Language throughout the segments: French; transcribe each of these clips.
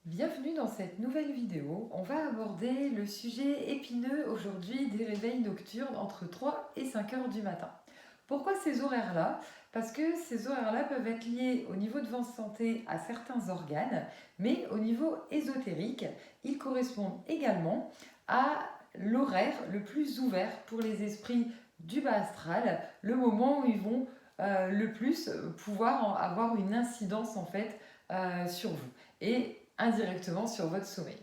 Bienvenue dans cette nouvelle vidéo. On va aborder le sujet épineux aujourd'hui des réveils nocturnes entre 3 et 5 heures du matin. Pourquoi ces horaires-là? Parce que ces horaires-là peuvent être liés au niveau de votre santé à certains organes, mais au niveau ésotérique, ils correspondent également à l'horaire le plus ouvert pour les esprits du bas astral, le moment où ils vont le plus pouvoir avoir une incidence en fait sur vous et indirectement sur votre sommeil.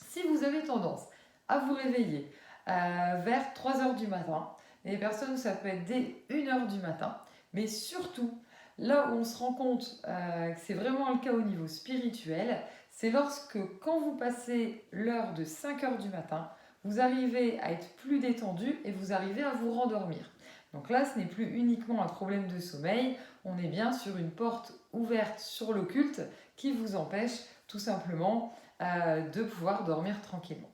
Si vous avez tendance à vous réveiller vers 3 heures du matin, il y a des personnes où ça peut être dès 1 heure du matin, mais surtout, là où on se rend compte que c'est vraiment le cas au niveau spirituel, c'est lorsque quand vous passez l'heure de 5 heures du matin, vous arrivez à être plus détendu et vous arrivez à vous rendormir. Donc là, ce n'est plus uniquement un problème de sommeil, on est bien sur une porte ouverte sur l'occulte qui vous empêche tout simplement de pouvoir dormir tranquillement.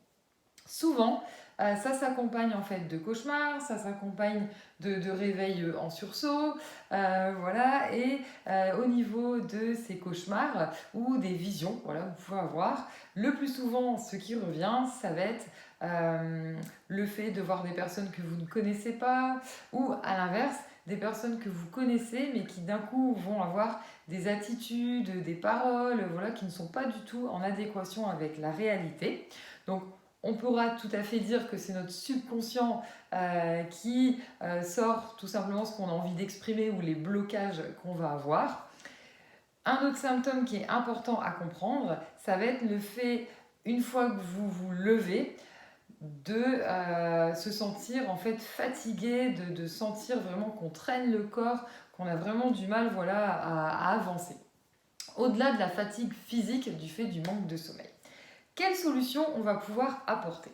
Souvent, ça s'accompagne en fait de cauchemars, ça s'accompagne de réveils en sursaut, voilà. Et au niveau de ces cauchemars ou des visions, voilà, vous pouvez avoir, le plus souvent, ce qui revient, ça va être le fait de voir des personnes que vous ne connaissez pas, ou à l'inverse, des personnes que vous connaissez, mais qui d'un coup vont avoir des attitudes, des paroles, voilà, qui ne sont pas du tout en adéquation avec la réalité. Donc, on pourra tout à fait dire que c'est notre subconscient qui sort tout simplement ce qu'on a envie d'exprimer ou les blocages qu'on va avoir. Un autre symptôme qui est important à comprendre, ça va être le fait, une fois que vous vous levez, de se sentir en fait fatigué, de sentir vraiment qu'on traîne le corps, qu'on a vraiment du mal, voilà, à avancer. Au-delà de la fatigue physique du fait du manque de sommeil. Quelle solution on va pouvoir apporter?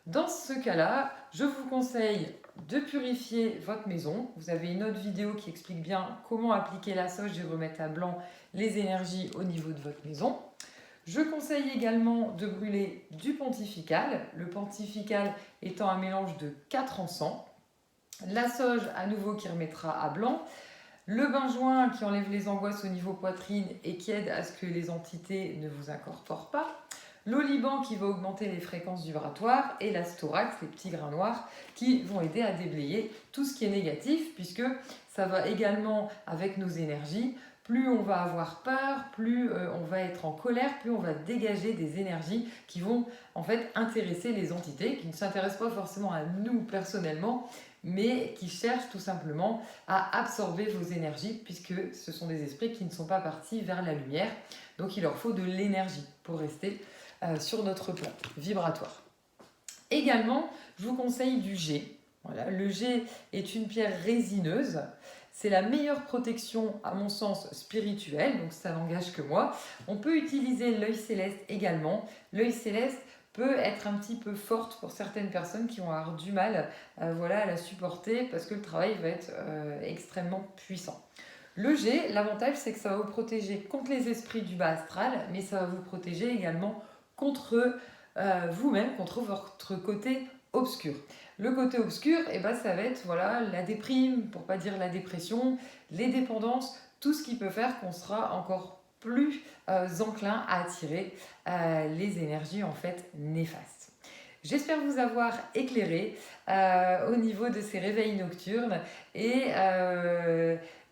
Dans ce cas-là, je vous conseille de purifier votre maison. Vous avez une autre vidéo qui explique bien comment appliquer la sauge et remettre à blanc les énergies au niveau de votre maison. Je conseille également de brûler du pontifical, le pontifical étant un mélange de 4 encens. La sauge à nouveau qui remettra à blanc. Le benjoin qui enlève les angoisses au niveau poitrine et qui aide à ce que les entités ne vous incorporent pas. L'oliban qui va augmenter les fréquences vibratoires et la storax, les petits grains noirs, qui vont aider à déblayer tout ce qui est négatif, puisque ça va également avec nos énergies. Plus on va avoir peur, plus on va être en colère, plus on va dégager des énergies qui vont en fait intéresser les entités, qui ne s'intéressent pas forcément à nous personnellement, mais qui cherchent tout simplement à absorber vos énergies, puisque ce sont des esprits qui ne sont pas partis vers la lumière. Donc il leur faut de l'énergie pour rester sur notre plan vibratoire. Également, je vous conseille du jet. Voilà, le jet est une pierre résineuse. C'est la meilleure protection, à mon sens, spirituelle, donc ça n'engage que moi. On peut utiliser l'œil céleste également. L'œil céleste peut être un petit peu forte pour certaines personnes qui vont avoir du mal voilà, à la supporter parce que le travail va être extrêmement puissant. Le jet, l'avantage c'est que ça va vous protéger contre les esprits du bas astral, mais ça va vous protéger également contre vous-même, contre votre côté obscur. Le côté obscur, ça va être voilà, la déprime, pour pas dire la dépression, les dépendances, tout ce qui peut faire qu'on sera encore plus enclin à attirer les énergies en fait néfastes. J'espère vous avoir éclairé au niveau de ces réveils nocturnes et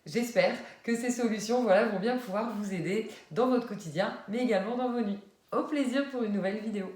j'espère que ces solutions voilà, vont bien pouvoir vous aider dans votre quotidien, mais également dans vos nuits. Au plaisir pour une nouvelle vidéo.